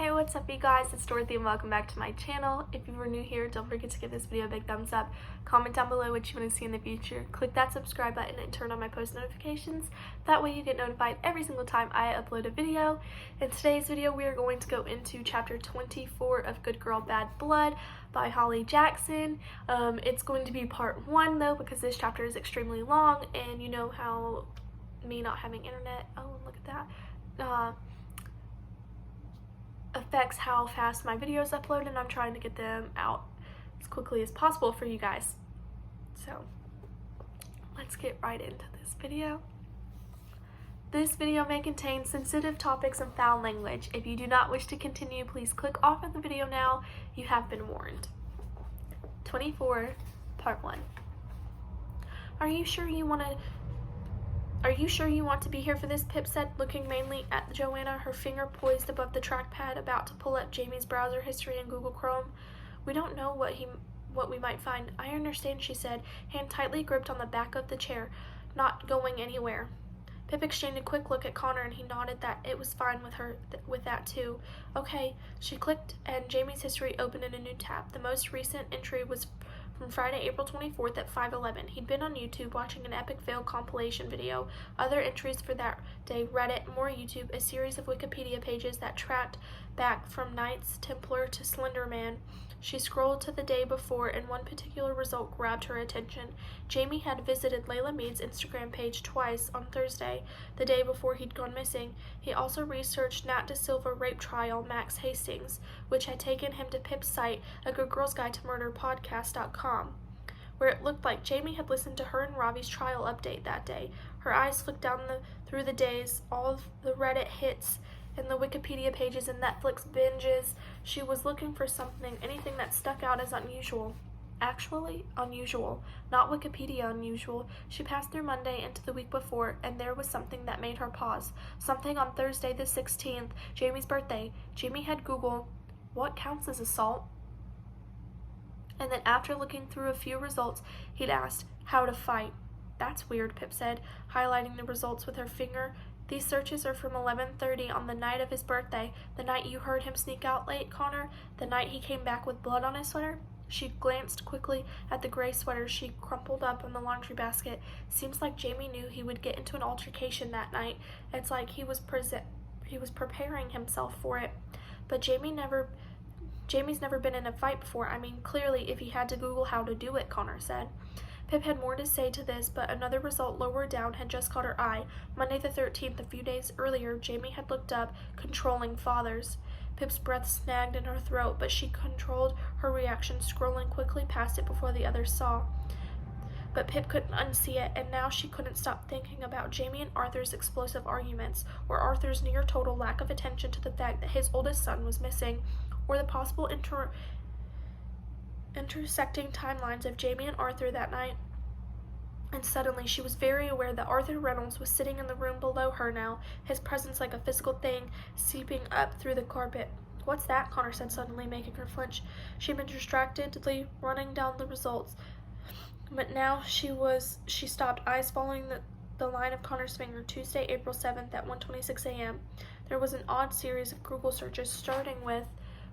Hey, what's up you guys? It's Dorothy and welcome back to my channel. If you were new here, don't forget to give this video a big thumbs up. Comment down below what you want to see in the future. Click that subscribe button and turn on my post notifications. That way you get notified every single time I upload a video. In today's video, we are going to go into chapter 24 of Good Girl Bad Blood by Holly Jackson. It's going to be part 1 though, because this chapter is extremely long, and you know how me not having internet, oh look at that, affects how fast my videos upload, and I'm trying to get them out as quickly as possible for you guys. So let's get right into this video. This video may contain sensitive topics and foul language. If you do not wish to continue, please click off of the video now. You have been warned. 24, part 1. Are you sure you want to be here for this? Pip said, looking mainly at Joanna, her finger poised above the trackpad, about to pull up Jamie's browser history in Google Chrome. We don't know what we might find. I understand, she said, hand tightly gripped on the back of the chair, not going anywhere. Pip exchanged a quick look at Connor, and he nodded that it was fine with her with that too. Okay, she clicked, and Jamie's history opened in a new tab. The most recent entry was from Friday, April 24th at 5:11. He'd been on YouTube watching an epic fail compilation video. Other entries for that day: Reddit, more YouTube, a series of Wikipedia pages that tracked back from Knights Templar to Slender Man. She scrolled to the day before, and one particular result grabbed her attention. Jamie had visited Layla Mead's Instagram page twice on Thursday, the day before he'd gone missing. He also researched Nat Da Silva rape trial Max Hastings, which had taken him to Pip's site, A Good Girl's Guide to Murder podcast.com, where it looked like Jamie had listened to her and Ravi's trial update that day. Her eyes flicked down through the days, all of the Reddit hits, and the Wikipedia pages and Netflix binges. She was looking for something, anything that stuck out as unusual. Actually, unusual, not Wikipedia unusual. She passed through Monday into the week before, and there was something that made her pause. Something on Thursday the 16th, Jamie's birthday. Jamie had Googled, what counts as assault? And then after looking through a few results, he'd asked, how to fight. That's weird, Pip said, highlighting the results with her finger. These searches are from 11:30 on the night of his birthday, the night you heard him sneak out late, Connor, the night he came back with blood on his sweater. She glanced quickly at the gray sweater she crumpled up in the laundry basket. Seems like Jamie knew he would get into an altercation that night. It's like he was preparing himself for it. But Jamie's never been in a fight before. I mean, clearly, if he had to Google how to do it, Connor said. Pip had more to say to this, but another result lower down had just caught her eye. Monday the 13th, a few days earlier, Jamie had looked up controlling fathers. Pip's breath snagged in her throat, but she controlled her reaction, scrolling quickly past it before the others saw. But Pip couldn't unsee it, and now she couldn't stop thinking about Jamie and Arthur's explosive arguments, or Arthur's near-total lack of attention to the fact that his oldest son was missing, or the possible intersecting timelines of Jamie and Arthur that night. And suddenly she was very aware that Arthur Reynolds was sitting in the room below her now, his presence like a physical thing seeping up through the carpet. What's that? Connor said suddenly, making her flinch. She'd been distractedly running down the results, but now she stopped, eyes following the line of Connor's finger. Tuesday, April 7th at 1:26 a.m. There was an odd series of Google searches, starting with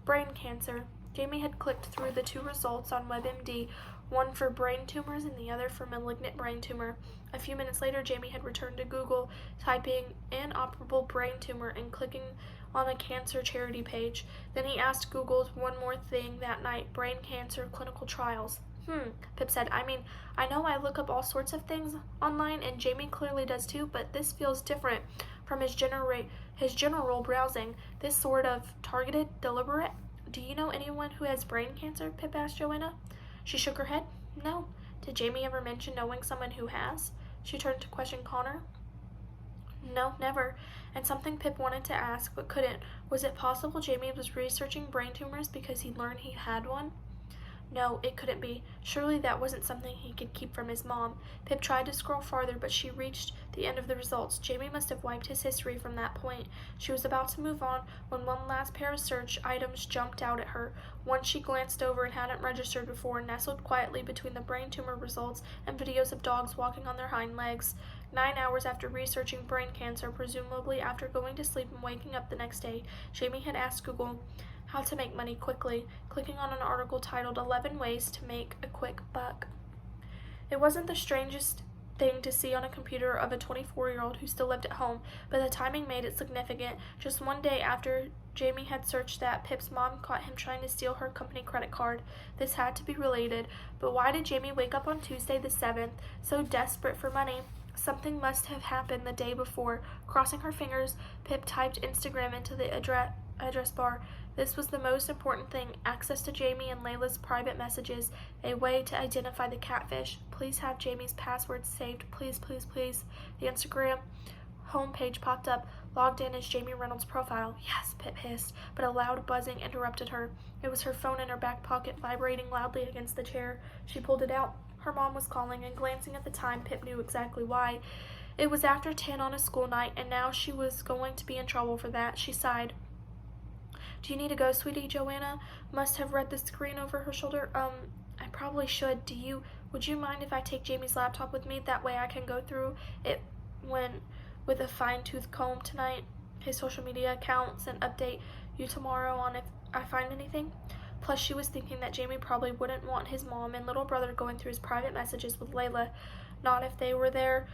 brain cancer. Jamie had clicked through the two results on WebMD, one for brain tumors and the other for malignant brain tumor. A few minutes later, Jamie had returned to Google, typing inoperable brain tumor and clicking on a cancer charity page. Then he asked Google one more thing that night: brain cancer clinical trials. Pip said, I mean, I know I look up all sorts of things online, and Jamie clearly does too, but this feels different from his general browsing. This sort of targeted, deliberate. Do you know anyone who has brain cancer? Pip asked Joanna. She shook her head. No. Did Jamie ever mention knowing someone who has? She turned to question Connor. No, never. And something Pip wanted to ask but couldn't. Was it possible Jamie was researching brain tumors because he learned he had one? No, it couldn't be. Surely that wasn't something he could keep from his mom. Pip tried to scroll farther, but she reached the end of the results. Jamie must have wiped his history from that point. She was about to move on when one last pair of search items jumped out at her. One she glanced over and hadn't registered before, nestled quietly between the brain tumor results and videos of dogs walking on their hind legs. 9 hours after researching brain cancer, presumably after going to sleep and waking up the next day, Jamie had asked Google how to make money quickly, clicking on an article titled 11 Ways to Make a Quick Buck. It wasn't the strangest thing to see on a computer of a 24-year-old who still lived at home, but the timing made it significant. Just one day after Jamie had searched that, Pip's mom caught him trying to steal her company credit card. This had to be related, but why did Jamie wake up on Tuesday the 7th so desperate for money? Something must have happened the day before. Crossing her fingers, Pip typed Instagram into the address bar. This was the most important thing: access to Jamie and Layla's private messages, a way to identify the catfish. Please have Jamie's password saved. Please, please, please. The Instagram homepage popped up. Logged in as Jamie Reynolds' profile. Yes, Pip hissed, but a loud buzzing interrupted her. It was her phone in her back pocket, vibrating loudly against the chair. She pulled it out. Her mom was calling, and glancing at the time, Pip knew exactly why. It was after 10 on a school night, and now she was going to be in trouble for that. She sighed. Do you need to go, sweetie? Joanna must have read the screen over her shoulder. I probably should. Would you mind if I take Jamie's laptop with me? That way I can go through it with a fine-tooth comb tonight, his social media accounts, and update you tomorrow on if I find anything. Plus, she was thinking that Jamie probably wouldn't want his mom and little brother going through his private messages with Layla. Not if they were there,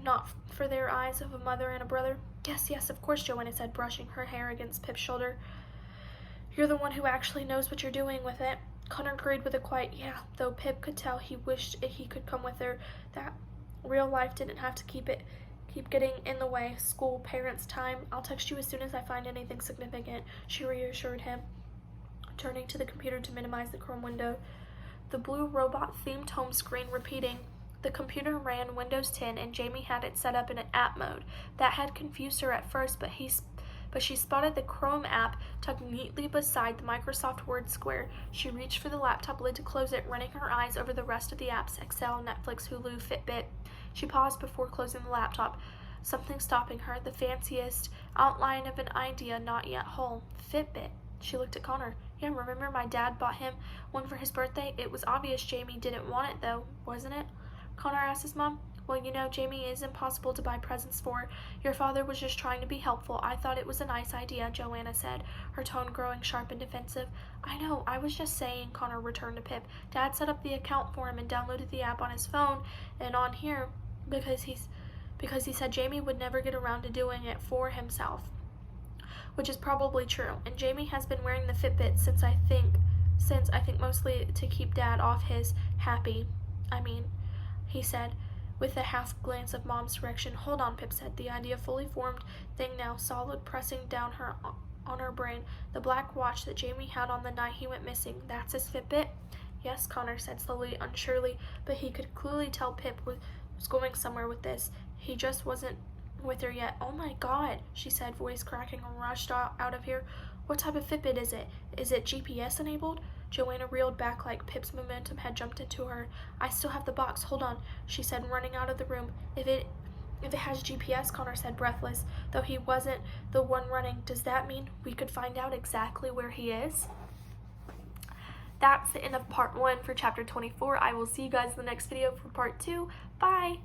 not for their eyes of a mother and a brother. Yes, of course, Joanna said, brushing her hair against Pip's shoulder. You're the one who actually knows what you're doing with it. Connor agreed with a quiet yeah, though Pip could tell he wished he could come with her. That real life didn't have to keep getting in the way. School, parents, time. I'll text you as soon as I find anything significant, she reassured him, turning to the computer to minimize the Chrome window. The blue robot-themed home screen repeating. The computer ran Windows 10, and Jamie had it set up in an app mode. That had confused her at first, but she spotted the Chrome app tucked neatly beside the Microsoft Word square. She reached for the laptop lid to close it, running her eyes over the rest of the apps: Excel, Netflix, Hulu, Fitbit. She paused before closing the laptop, something stopping her, the fanciest outline of an idea not yet whole. Fitbit. She looked at Connor. Yeah, remember my dad bought him one for his birthday? It was obvious Jamie didn't want it, though, wasn't it? Connor asked his mom. Well, Jamie is impossible to buy presents for. Your father was just trying to be helpful. I thought it was a nice idea, Joanna said, her tone growing sharp and defensive. I know, I was just saying, Connor returned to Pip. Dad set up the account for him and downloaded the app on his phone and on here because he said Jamie would never get around to doing it for himself. Which is probably true. And Jamie has been wearing the Fitbit since I think mostly to keep Dad off his he said, with a half glance of Mom's direction. Hold on, Pip said, the idea fully formed thing now solid, pressing down on her brain. The black watch that Jamie had on the night he went missing. That's his Fitbit? Yes, Connor said slowly, unsurely, but he could clearly tell Pip was going somewhere with this. He just wasn't with her yet. Oh my God, she said, voice cracking, and rushed out of here. What type of Fitbit is it? Is it GPS enabled? Joanna reeled back like Pip's momentum had jumped into her. I still have the box. Hold on, she said, running out of the room. If it has GPS, Connor said, breathless, though he wasn't the one running. Does that mean we could find out exactly where he is? That's the end of part 1 for chapter 24. I will see you guys in the next video for part 2. Bye!